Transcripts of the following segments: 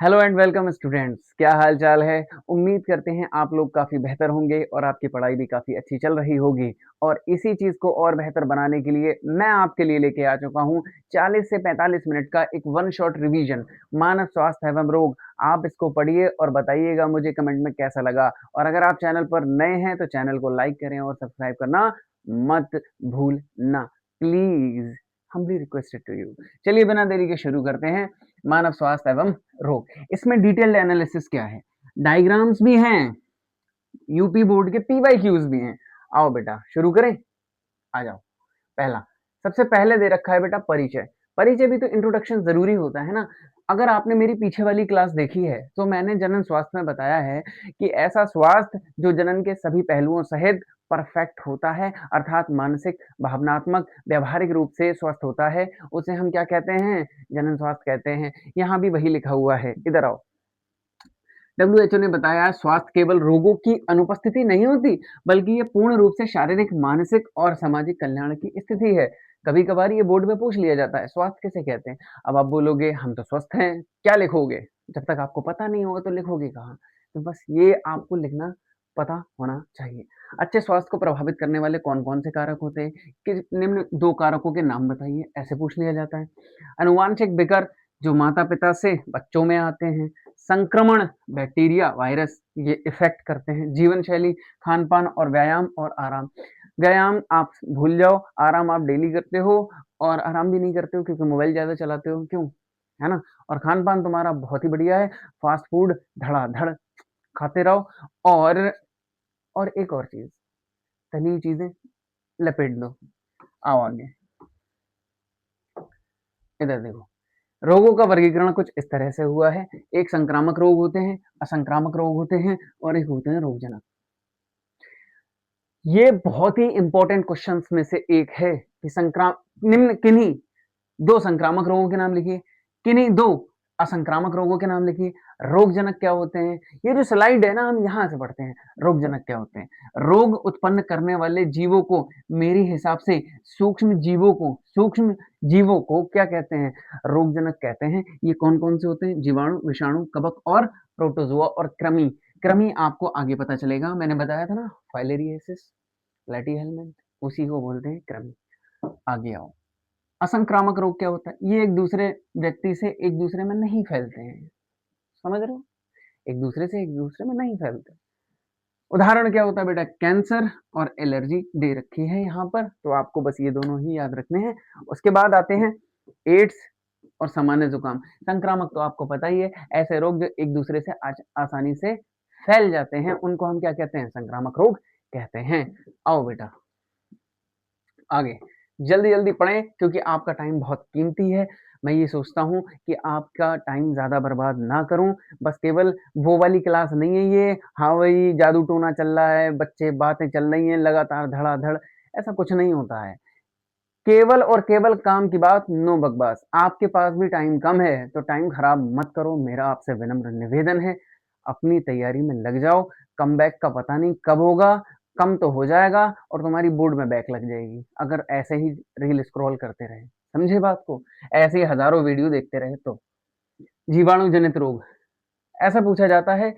Hello and welcome students. क्या हाल चाल है। उम्मीद करते हैं आप लोग काफ़ी बेहतर होंगे और आपकी पढ़ाई भी काफ़ी अच्छी चल रही होगी। और इसी चीज़ को और बेहतर बनाने के लिए मैं आपके लिए लेके आ चुका हूँ 40 से 45 मिनट का एक वन शॉट रिवीजन, मानव स्वास्थ्य एवं रोग। आप इसको पढ़िए और बताइएगा मुझे कमेंट में कैसा लगा। और अगर आप चैनल पर नए हैं तो चैनल को लाइक करें और सब्सक्राइब करना मत भूलना please, humbly requested to you. चलिए बिना देरी के शुरू करते हैं। मानव स्वास्थ्य एवं रोग, इसमें डिटेल्ड एनालिसिस क्या है, डायग्राम्स भी हैं, यूपी बोर्ड के पीवाई क्यूज भी हैं। आओ बेटा शुरू करें, आ जाओ। पहला, सबसे पहले दे रखा है बेटा परिचय। परिचय भी तो इंट्रोडक्शन जरूरी होता है ना। अगर आपने मेरी पीछे वाली क्लास देखी है तो मैंने जनन स्वास्थ्य में बताया है कि ऐसा स्वास्थ्य जो जनन के सभी पहलुओं सहित परफेक्ट होता है, अर्थात मानसिक, भावनात्मक, व्यवहारिक रूप से स्वस्थ होता है, उसे हम क्या कहते हैं? जनन स्वास्थ्य कहते हैं। यहाँ भी वही लिखा हुआ है, इधर आओ। डब्ल्यूएचओ ने बताया स्वास्थ्य केवल रोगों की अनुपस्थिति नहीं होती, बल्कि ये पूर्ण रूप से शारीरिक, मानसिक और सामाजिक कल्याण की स्थिति है। कभी कभार ये बोर्ड में पूछ लिया जाता है स्वास्थ्य किसे कहते हैं। अब आप बोलोगे हम तो स्वस्थ हैं, क्या लिखोगे? जब तक आपको पता नहीं होगा तो लिखोगे कहाँ? तो बस ये आपको लिखना पता होना चाहिए। अच्छे स्वास्थ्य को प्रभावित करने वाले कौन कौन से कारक होते हैं कि निम्न दो कारकों के नाम बताइए, ऐसे पूछ लिया जाता है। अनुवांशिक विकर जो माता पिता से बच्चों में आते हैं, संक्रमण बैक्टीरिया वायरस ये इफेक्ट करते हैं, जीवन शैली, खान पान और व्यायाम और आराम। व्यायाम आप भूल जाओ, आराम आप डेली करते हो और आराम भी नहीं करते हो क्योंकि मोबाइल ज्यादा चलाते हो, क्यों? है ना। और खान पान तुम्हारा बहुत ही बढ़िया है, फास्ट फूड धड़ाधड़ खाते रहो। और एक और चीज, तली हुई चीजें लपेट दो। आओ आगे, इधर देखो। रोगों का वर्गीकरण कुछ इस तरह से हुआ है। एक संक्रामक रोग होते हैं, असंक्रामक रोग होते हैं और एक होते हैं रोगजनक। ये बहुत ही इंपॉर्टेंट क्वेश्चंस में से एक है कि निम्न किन्हीं दो संक्रामक रोगों के नाम लिखिए, किन्हीं दो असंक्रामक रोगों के नाम लिखिए। रोगजनक क्या होते हैं? ये जो स्लाइड है ना, हम यहां से पढ़ते हैं। रोगजनक क्या होते हैं? रोग उत्पन्न करने वाले जीवों को, मेरे हिसाब से सूक्ष्म जीवों को क्या कहते हैं? रोगजनक कहते हैं। ये कौन कौन से होते हैं? जीवाणु, विषाणु, कवक और प्रोटोजोआ और कृमि। कृमि आपको आगे पता चलेगा, मैंने बताया था ना, फाइलेरियसिस, प्लेटीहेल्मिंथ, उसी को बोलते हैं कृमि। आगे आओ। असंक्रामक रोग क्या होता है? ये एक दूसरे व्यक्ति से एक दूसरे में नहीं फैलते हैं, समझ रहे हो? एक दूसरे से एक दूसरे में नहीं फैलते। उदाहरण क्या होता है बेटा? कैंसर और एलर्जी दे रखी है यहाँ पर, तो आपको बस ये दोनों ही याद रखने हैं। उसके बाद आते हैं एड्स और सामान्य जुकाम। संक्रामक तो आपको पता ही है, ऐसे रोग जो एक दूसरे से आसानी से फैल जाते हैं, उनको हम क्या कहते हैं? संक्रामक रोग कहते हैं। आओ बेटा आगे, जल्दी जल्दी पढ़ें क्योंकि आपका टाइम बहुत कीमती है। मैं ये सोचता हूँ कि आपका टाइम ज़्यादा बर्बाद ना करूँ। बस केवल वो वाली क्लास नहीं है ये, हाँ वही जादू टोना चल रहा है, बच्चे बातें चल रही हैं लगातार धड़ाधड़, ऐसा कुछ नहीं होता है। केवल और केवल काम की बात, नो बकवास। आपके पास भी टाइम कम है तो टाइम खराब मत करो, मेरा आपसे विनम्र निवेदन है। अपनी तैयारी में लग जाओ, कम बैक का पता नहीं कब होगा, कम तो हो जाएगा और तुम्हारी बोर्ड में बैक लग जाएगी अगर ऐसे ही रील स्क्रॉल करते रहे। समझे बात को? ऐसे ही हजारों वीडियो देखते रहे तो। जीवाणु जनित रोग, ऐसा पूछा जाता है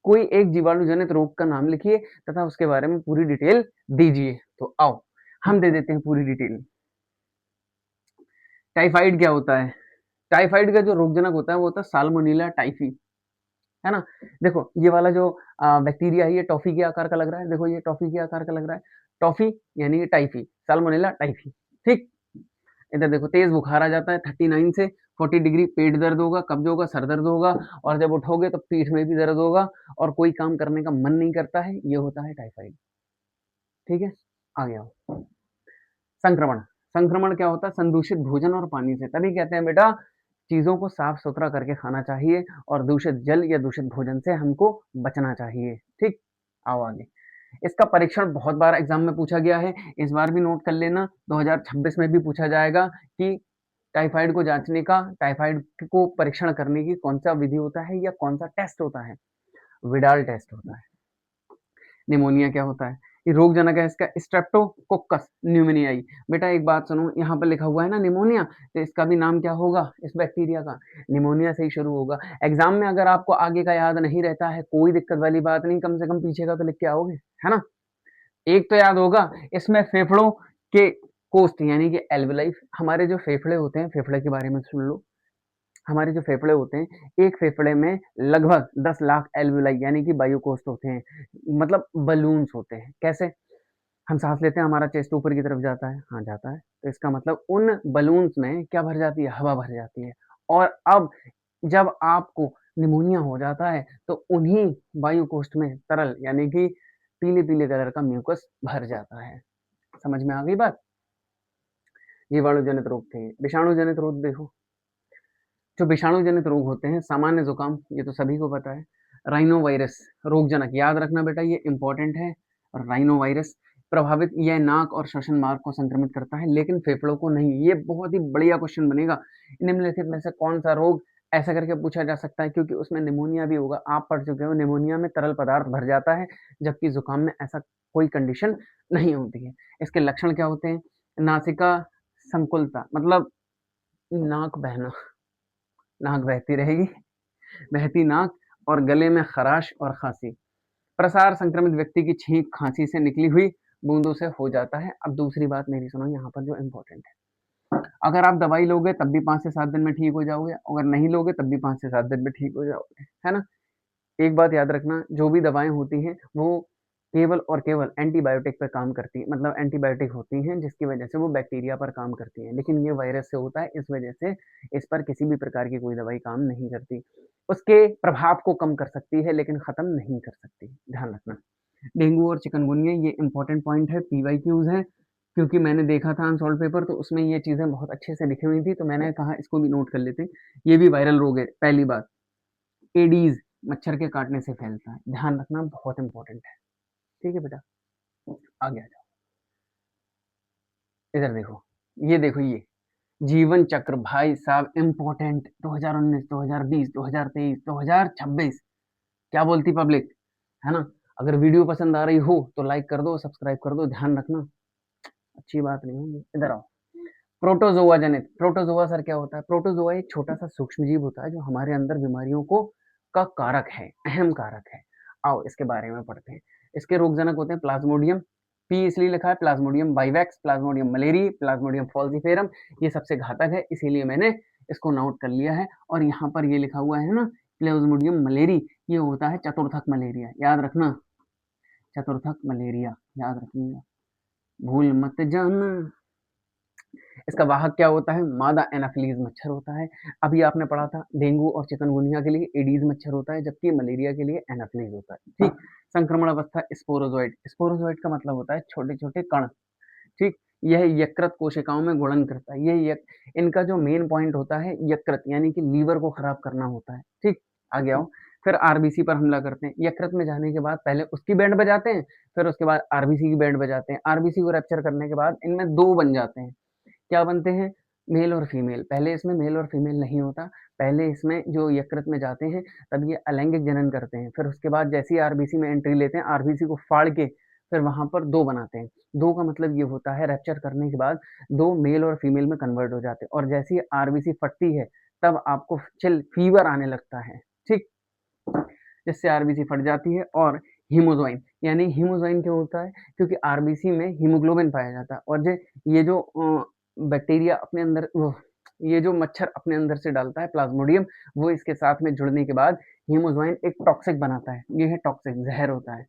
कोई एक जीवाणु जनित रोग का नाम लिखिए तथा उसके बारे में पूरी डिटेल दीजिए। तो आओ हम दे देते हैं पूरी डिटेल। टाइफाइड क्या होता है? टाइफाइड का जो रोगजनक होता है वो होता है साल्मोनेला टाइफी, है ना। देखो ये वाला जो बैक्टीरिया है ये टॉफी के आकार का लग रहा है, देखो ये टॉफी के आकार का लग रहा है। टॉफी यानी कि टाइफी, साल्मोनेला टाइफी। ठीक, इधर देखो तेज बुखार आ जाता है 39 से 40 डिग्री, पेट दर्द होगा, कब्ज होगा, सर दर्द होगा और जब उठोगे तो पीठ में भी दर्द होगा और कोई काम करने का मन नहीं करता है, ये होता है टाइफाइड। ठीक है, आगे आओ। संक्रमण, संक्रमण क्या होता है? संदूषित भोजन और पानी से, तभी कहते हैं बेटा चीजों को साफ सुथरा करके खाना चाहिए और दूषित जल या दूषित भोजन से हमको बचना चाहिए। ठीक, आओ आगे। इसका परीक्षण बहुत बार एग्जाम में पूछा गया है, इस बार भी नोट कर लेना, 2026 में भी पूछा जाएगा कि टाइफाइड को जांचने का, टाइफाइड को परीक्षण करने की कौन सा विधि होता है या कौन सा टेस्ट होता है? विडाल टेस्ट होता है। निमोनिया क्या होता है? रोग जनक है इसका स्ट्रेप्टोकोकस न्यूमोनियाई। बेटा एक बात सुनो, यहाँ पर लिखा हुआ है ना निमोनिया, तो इसका भी नाम क्या होगा इस बैक्टीरिया का? निमोनिया से ही शुरू होगा। एग्जाम में अगर आपको आगे का याद नहीं रहता है, कोई दिक्कत वाली बात नहीं, कम से कम पीछे का तो लिख के आओगे, है ना? एक तो याद होगा, इसमें फेफड़ों के कोष्ठ यानी कि एल्वेलाई, हमारे जो फेफड़े होते हैं, फेफड़े के बारे में सुन लो। हमारे जो फेफड़े होते हैं, एक फेफड़े में लगभग 10 लाख एल्वेलाई यानी कि वायुकोष्ठ होते हैं, मतलब बलून्स होते हैं। कैसे? हम सांस लेते हैं, हमारा चेस्ट ऊपर की तरफ जाता है, हाँ जाता है, तो इसका मतलब उन बलून्स में क्या भर जाती है? हवा भर जाती है। और अब जब आपको निमोनिया हो जाता है, तो उन्हीं वायुकोष्ठ में तरल यानी कि पीले-पीले कलर का म्यूकस भर जाता है। समझ में आ गई बात? जीवाणु जनित रोग थे। विषाणु जनित रोग देखो, जो विषाणु जनित रोग होते हैं, सामान्य जुकाम, ये तो सभी को पता है। राइनो वायरस रोगजनक, याद रखना बेटा, ये इंपॉर्टेंट है। राइनो वायरस प्रभावित, यह नाक और श्वसन मार्ग को संक्रमित करता है, लेकिन फेफड़ों को नहीं। ये बहुत ही बढ़िया क्वेश्चन बनेगा। निम्नलिखित में से कौन सा रोग ऐसा करके पूछा जा सकता है, क्योंकि उसमें निमोनिया भी होगा। आप पढ़ चुके हो, निमोनिया में तरल पदार्थ भर जाता है, जबकि जुकाम में ऐसा कोई कंडीशन नहीं होती है। इसके लक्षण क्या होते हैं? नासिका संकुलता, मतलब नाक बहना, नाक बहती रहेगी, बहती नाक, और गले में खराश और खांसी। प्रसार संक्रमित व्यक्ति की छींक खांसी से निकली हुई बूंदों से हो जाता है। अब दूसरी बात मेरी सुनो, यहाँ पर जो इम्पोर्टेंट है, अगर आप दवाई लोगे तब भी 5 से 7 दिन में ठीक हो जाओगे, अगर नहीं लोगे तब भी 5 से 7 दिन में ठीक हो जाओगे, है ना? एक बात याद रखना, जो भी दवाएं होती हैं वो केवल और केवल एंटीबायोटिक पर काम करती हैं, मतलब एंटीबायोटिक होती हैं जिसकी वजह से वो बैक्टीरिया पर काम करती हैं, लेकिन ये वायरस से होता है, इस वजह से इस पर किसी भी प्रकार की कोई दवाई काम नहीं करती। उसके प्रभाव को कम कर सकती है, लेकिन खत्म नहीं कर सकती, ध्यान रखना। डेंगू और चिकनगुनिया, ये इंपॉर्टेंट पॉइंट है, पीवाईक्यूज है, क्योंकि मैंने देखा था अनसॉल्व पेपर, तो उसमें ये चीजें बहुत अच्छे से लिखी हुई थी, तो मैंने कहा इसको भी नोट कर लेते हैं। ये भी वायरल रोग है। पहली बात, एडीज मच्छर के काटने से फैलता है, ध्यान रखना, बहुत इंपॉर्टेंट है। ठीक है बेटा, आगे आ जाओ, इधर देखो, ये देखो, ये जीवन चक्र भाई साहब इंपॉर्टेंट, 2019, 2020, 2023, 2026, क्या बोलती पब्लिक, है ना? अगर वीडियो पसंद आ रही हो तो लाइक कर दो, सब्सक्राइब कर दो, ध्यान रखना, अच्छी बात नहीं होगी। इधर आओ, प्रोटोजोआ जनित, प्रोटोजोआ सर क्या होता है? प्रोटोजोआ एक छोटा सा सूक्ष्म जीव होता है जो हमारे अंदर बीमारियों को का कारक है, अहम कारक है। आओ इसके बारे में पढ़ते हैं। इसके रोगजनक होते हैं प्लाज्मोडियम, पी इसलिए लिखा है, प्लाज्मोडियम बाइवैक्स, प्लाज्मोडियम मलेरी, प्लाज्मोडियम फॉल्सिफेरम, ये सबसे घातक है, इसीलिए मैंने इसको नोट कर लिया है। और यहाँ पर ये लिखा हुआ है ना, प्लाज्मोडियम मलेरी, ये होता है चतुर्थक मलेरिया, याद रखना, चतुर्थक मलेरिया याद रखिएगा, भूल मत जाना। इसका वाहक क्या होता है? मादा एनाफिलीज मच्छर होता है। अभी आपने पढ़ा था डेंगू और चिकनगुनिया के लिए एडीज मच्छर होता है, जबकि मलेरिया के लिए एनाफिलीज होता है। ठीक। संक्रमण अवस्था स्पोरोजोइट, स्पोरोजोइट का मतलब होता है छोटे छोटे कण। ठीक। यह यकृत कोशिकाओं में गुणन करता है। इनका जो मेन पॉइंट होता है यकृत यानी कि लीवर को खराब करना होता है। ठीक। आगे आओ, फिर आरबीसी पर हमला करते हैं। यकृत में जाने के बाद पहले उसकी बैंड बजाते हैं, फिर उसके बाद आरबीसी की बैंड बजाते हैं। आरबीसी को रैप्चर करने के बाद इनमें दो बन जाते हैं। क्या बनते हैं? मेल और फीमेल। पहले इसमें मेल और फीमेल नहीं होता, पहले इसमें जो यकृत में जाते हैं तब ये अलैंगिक जनन करते हैं, फिर उसके बाद जैसे ही आरबीसी में एंट्री लेते हैं, आरबीसी को फाड़ के फिर वहां पर दो बनाते हैं। दो का मतलब ये होता है रैप्चर करने के बाद दो मेल और फीमेल में कन्वर्ट हो जाते हैं, और जैसे ही आरबीसी फटती है तब आपको चिल फीवर आने लगता है। ठीक। जिससे आरबीसी फट जाती है। और हीमोजोइन, यानी हीमोजोइन क्या होता है? क्योंकि आरबीसी में हीमोग्लोबिन पाया जाता है, और ये जो बैक्टीरिया अपने अंदर ये जो मच्छर अपने अंदर से डालता है प्लाज्मोडियम, वो इसके साथ में जुड़ने के बाद हीमोजोइन एक टॉक्सिक बनाता है। ये है टॉक्सिक, जहर होता है,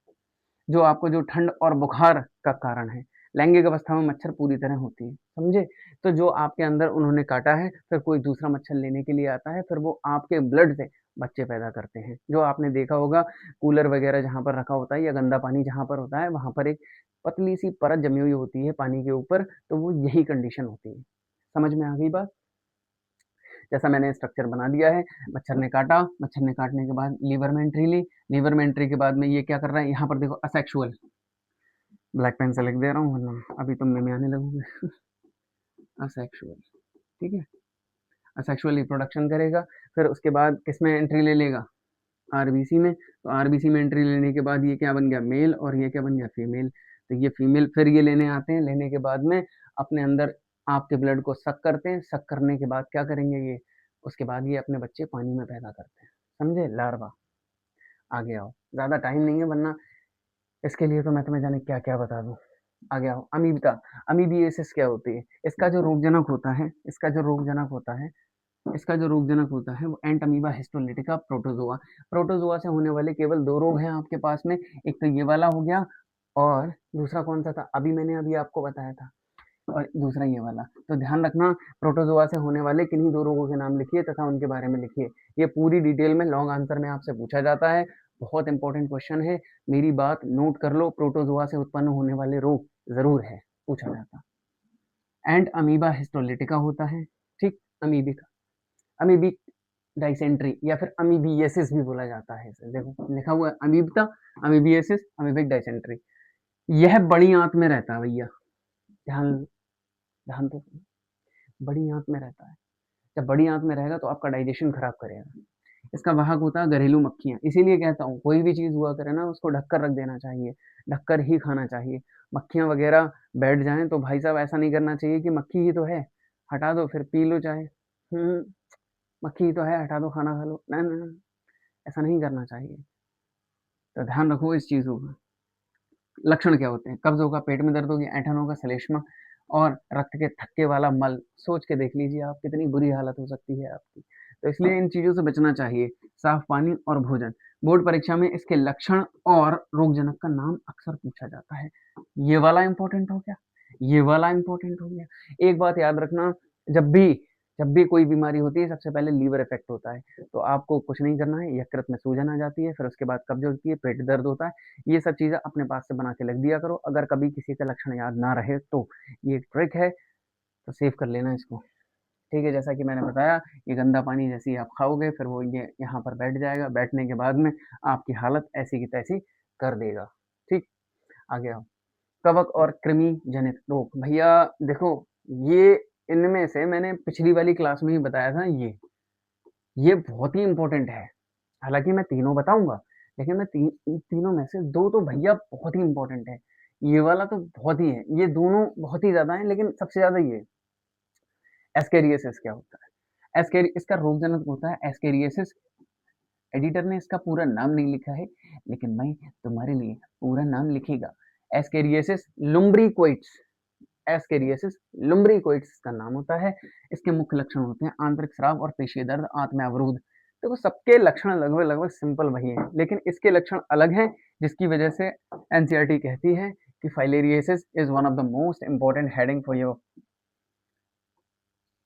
जो आपको जो ठंड और बुखार का कारण है। लैंगिक अवस्था में मच्छर पूरी तरह होती है, समझे? तो जो आपके अंदर उन्होंने काटा है, फिर कोई दूसरा मच्छर लेने के लिए आता है, फिर वो आपके ब्लड से बच्चे पैदा करते हैं। जो आपने देखा होगा कूलर वगैरह जहाँ पर रखा होता है या गंदा पानी जहाँ पर होता है, वहाँ पर एक पतली सी परत जमी हुई होती है पानी के ऊपर, तो वो यही कंडीशन होती है। समझ में आ गई बात? जैसा मैंने स्ट्रक्चर बना दिया है, मच्छर ने काटा, मच्छर ने काटने के बाद लीवर में एंट्री ली, लीवर में एंट्री के बाद में ये क्या कर रहा है, यहाँ पर देखो असेक्सुअल, ब्लैक पेन से लिख दे रहा हूँ वरना अभी तुम में आने लगोगे। असेक्सुअल, ठीक है, असेक्सुअल रिप्रोडक्शन करेगा, फिर उसके बाद किसमें एंट्री ले लेगा? आरबीसी में। तो आरबीसी में एंट्री लेने के बाद ये क्या बन गया? मेल, और ये क्या बन गया? फीमेल। तो ये फीमेल फिर ये लेने आते हैं, लेने के बाद में अपने अंदर आपके ब्लड को सक करते हैं, सक करने के बाद क्या करेंगे ये, उसके बाद ये अपने बच्चे पानी में पैदा करते हैं, समझे, लार्वा। आगे आओ, ज़्यादा टाइम नहीं है वरना इसके लिए तो मैं तुम्हें जाने क्या-क्या बता दूँ। आगे आओ, अमीबिका, अमीबिएसिस क्या होती है? इसका जो रोगजनक होता है इसका जो रोगजनक होता है इसका जो रोगजनक होता है वो एंट अमीबा हिस्टोलिटिका प्रोटोज़ोआ। प्रोटोज़ोआ से होने वाले केवल 2 रोग हैं आपके पास में, एक तो ये वाला हो गया और दूसरा कौन-सा था? मैंने अभी आपको बताया था, और दूसरा ये वाला। तो ध्यान रखना, प्रोटोज़ोआ से होने वाले किन्हीं 2 रोगों के नाम लिखिए तथा उनके बारे में लिखिए। ये पूरी डिटेल में लॉन्ग आंसर में आपसे पूछा जाता है, बहुत इंपॉर्टेंट क्वेश्चन है, मेरी बात नोट कर लो, प्रोटोज़ोआ से उत्पन्न होने वाले रोग ज़रूर है, पूछा जाता। एंड अमीबा हिस्टोलिटिका होता है, ठीक, अमीबिका, अमीबिक डाइसेंट्री या फिर अमीबिएसिस भी बोला जाता है इसे, देखो लिखा हुआ है अमीबिका, अमीबिएसिस, अमीबिक डाइसेंट्री। यह बड़ी आंत में रहता है भैया, ध्यान ध्यान तो, बड़ी आंत में रहता है। जब बड़ी आंत में रहेगा तो आपका डाइजेशन खराब करेगा। इसका वाहक होता है घरेलू मक्खियाँ, इसीलिए कहता हूँ कोई भी चीज़ हुआ करे ना उसको ढक कर रख देना चाहिए, ढक कर ही खाना चाहिए। मक्खियाँ वगैरह बैठ जाएँ तो भाई साहब ऐसा नहीं करना चाहिए कि मक्खी ही तो है, हटा दो फिर पी लो चाय। मक्खी ही तो है, हटा दो खाना खा लो। ना, ना, ना, ऐसा नहीं करना चाहिए। तो ध्यान रखो इस चीज़ों का। लक्षण क्या होते हैं? कब्ज़ होगा, पेट में दर्द होगी, ऐंठन होगा, श्लेष्मा और रक्त के थक्के वाला मल। सोच के देख लीजिए आप कितनी बुरी हालत हो सकती है आपकी। तो इसलिए इन चीज़ों से बचना चाहिए। साफ पानी और भोजन। बोर्ड परीक्षा में इसके लक्षण और रोगजनक का नाम अक्सर पूछा जाता है। ये वाला इम्पोर्टेंट हो गया, ये वाला इम्पोर्टेंट हो गया। एक बात याद रखना, जब भी जब भी कोई बीमारी होती है सबसे पहले लीवर इफेक्ट होता है। तो आपको कुछ नहीं करना है, यकृत में सूजन आ जाती है, फिर उसके बाद कब्ज़ होती है, पेट दर्द होता है। ये सब चीज़ें अपने पास से बना के लिख दिया करो, अगर कभी किसी का लक्षण याद ना रहे तो ये एक ट्रिक है, तो सेव कर लेना इसको, ठीक है। जैसा कि मैंने बताया, ये गंदा पानी जैसे ही आप खाओगे फिर वो ये यहाँ पर बैठ जाएगा, बैठने के बाद में आपकी हालत ऐसी की तैसी कर देगा, ठीक। आगे आओ, कवक और कृमि जनित रोग। भैया देखो, ये इनमें से मैंने पिछली वाली क्लास में ही बताया था, ये बहुत ही इंपॉर्टेंट है। हालांकि मैं तीनों बताऊंगा, लेकिन मैं तीनों में से दो तो भैया बहुत ही इंपॉर्टेंट है। ये वाला तो बहुत ही है, ये दोनों बहुत ही ज्यादा है, लेकिन सबसे ज्यादा ये एस्केरियसिस क्या होता है। एस्केरि इसका रोगजनक होता है एस्केरियसिस। एडिटर ने इसका पूरा नाम नहीं लिखा है, लेकिन मैं तुम्हारे लिए पूरा नाम लिखेगा। एस्केरियसिस लुम्ब्रिकोइड्स, एस्केरियसिस लुम्ब्रिकोइड्स का नाम होता है। इसके मुख्य लक्षण होते हैं आंतरिक स्राव और पेशीय दर्द, आंत में अवरोध। देखो सबके लक्षण लगभग लगभग सिंपल वही हैं, लेकिन इसके लक्षण अलग हैं, जिसकी वजह से एनसीईआरटी कहती है कि filariasis is one of the most important heading for your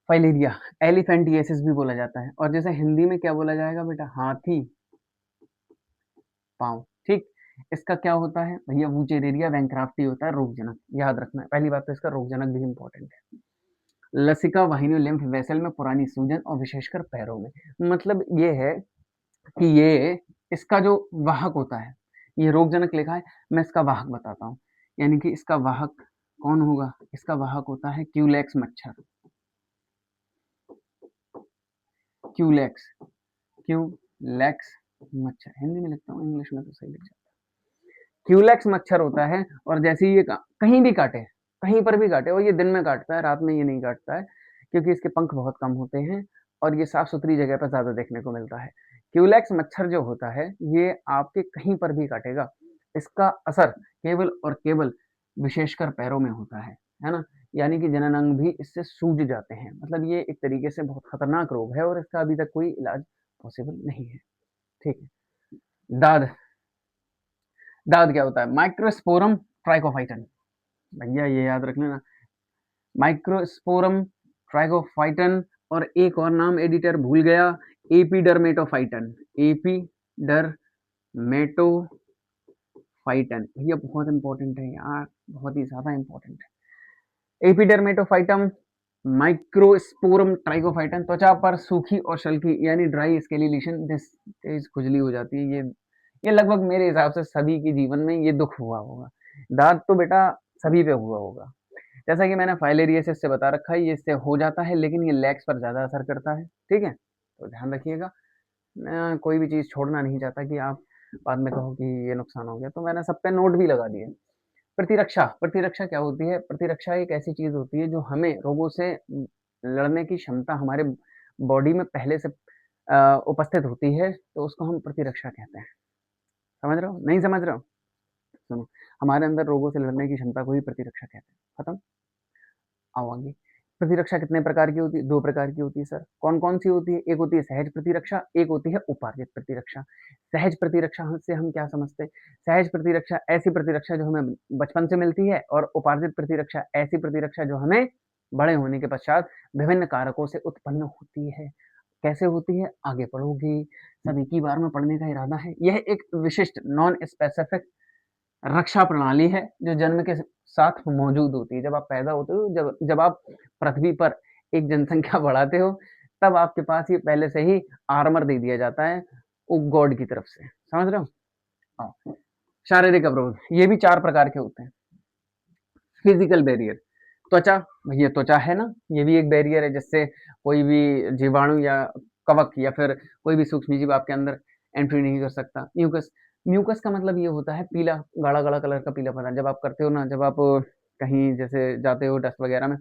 filaria. एलिफेंटिएसिस भी बोला जाता है, और जैसे हिंदी में क्या बोला जाएगा बेटा, हाथी पाँव, ठीक। इसका क्या होता है भैया, वूचेरेरिया वैंक्राफ्टी होता है रोगजनक, याद रखना है। पहली बात तो इसका रोगजनक भी इंपॉर्टेंट है। लसिका वाहिनी लिम्फ वेसल में पुरानी सूजन और विशेषकर पैरों में। मतलब ये है कि ये इसका जो वाहक होता है, ये रोगजनक लिखा है, मैं इसका वाहक बताता हूँ। यानी कि इसका वाहक कौन होगा, इसका वाहक होता है क्यूलेक्स मच्छर। क्यूलेक्स, क्यूलेक्स मच्छर, हिंदी में लिखता हूँ, इंग्लिश में तो सही लिख जाता है। क्यूलेक्स मच्छर होता है, और जैसे ही ये कहीं भी काटे, कहीं पर भी काटे, और ये दिन में काटता है, रात में ये नहीं काटता है, क्योंकि इसके पंख बहुत कम होते हैं और ये साफ सुथरी जगह पर ज्यादा देखने को मिलता है। क्यूलेक्स मच्छर जो होता है ये आपके कहीं पर भी काटेगा, इसका असर केवल और केवल विशेषकर पैरों में होता है ना। यानी कि जनन अंग भी इससे सूज जाते हैं। मतलब ये एक तरीके से बहुत खतरनाक रोग है और इसका अभी तक कोई इलाज पॉसिबल नहीं है, ठीक है। दाद, दाद क्या होता है, माइक्रोस्पोरम ट्राइकोफाइटन। भैया ये याद रख लेना, माइक्रोस्पोरम ट्राइकोफाइटन, और एक और नाम एडिटर भूल गया, एपीडर्मेटोफाइटन, एपीडर्मेटोफाइटन। भैया बहुत इंपॉर्टेंट है यार, बहुत ही ज्यादा इंपॉर्टेंट है। एपीडर्मेटोफाइटम माइक्रोस्पोरम ट्राइकोफाइटन त्वचा पर सूखी और शल्की यानी ड्राई स्केली लीशन, तेज खुजली हो जाती है। ये लगभग मेरे हिसाब से सभी के जीवन में ये दुख हुआ होगा। दाद तो बेटा सभी पे हुआ होगा। जैसा कि मैंने फाइलेरियसिस से बता रखा है, ये इससे हो जाता है, लेकिन ये लेग्स पर ज़्यादा असर करता है, ठीक है। तो ध्यान रखिएगा, मैं कोई भी चीज़ छोड़ना नहीं चाहता कि आप बाद में कहो कि ये नुकसान हो गया, तो मैंने सब पे नोट भी लगा दिए। प्रतिरक्षा, प्रतिरक्षा क्या होती है? प्रतिरक्षा एक ऐसी चीज़ होती है जो हमें रोगों से लड़ने की क्षमता हमारे बॉडी में पहले से उपस्थित होती है, तो उसको हम प्रतिरक्षा कहते हैं। समझ रहे हो? नहीं समझ रहे हो? सुनो, हमारे अंदर रोगों से लड़ने की क्षमता को ही प्रतिरक्षा कहते हैं। खत्म? आओ आगे। प्रतिरक्षा कितने प्रकार की होती है? 2 प्रकार की होती है सर। कौन-कौन सी होती है? एक होती है सहज प्रतिरक्षा, एक होती है उपार्जित प्रतिरक्षा। सहज प्रतिरक्षा से हम क्या समझते हैं? सहज प्रतिरक्षा ऐसी प्रतिरक्षा जो हमें बचपन से मिलती है और उपार्जित प्रतिरक्षा ऐसी प्रतिरक्षा जो हमें बड़े होने के पश्चात विभिन्न कारकों से उत्पन्न होती है। कैसे होती है? आगे पढ़ोगे। सब एक ही बार में पढ़ने का इरादा है। यह एक विशिष्ट नॉन स्पेसिफिक रक्षा प्रणाली है जो जन्म के साथ मौजूद होती है। जब आप पैदा होते हो, जब जब आप पृथ्वी पर एक जनसंख्या बढ़ाते हो, तब आपके पास ये पहले से ही आर्मर दे दिया जाता है वो गॉड की तरफ से। समझ रहे हो? हाँ। शारीरिक अवरोध ये भी 4 प्रकार के होते हैं। फिजिकल बैरियर, त्वचा, भैया त्वचा है ना, ये भी एक बैरियर है जिससे कोई भी जीवाणु या कवक या फिर कोई भी सूक्ष्म जीव आपके अंदर एंट्री नहीं कर सकता। म्यूकस, म्यूकस का मतलब ये होता है पीला, गाढ़ा-गाढ़ा कलर का पीला पदार्थ। जब आप करते हो ना, जब आप कहीं जैसे जाते हो डस्ट वगैरह में,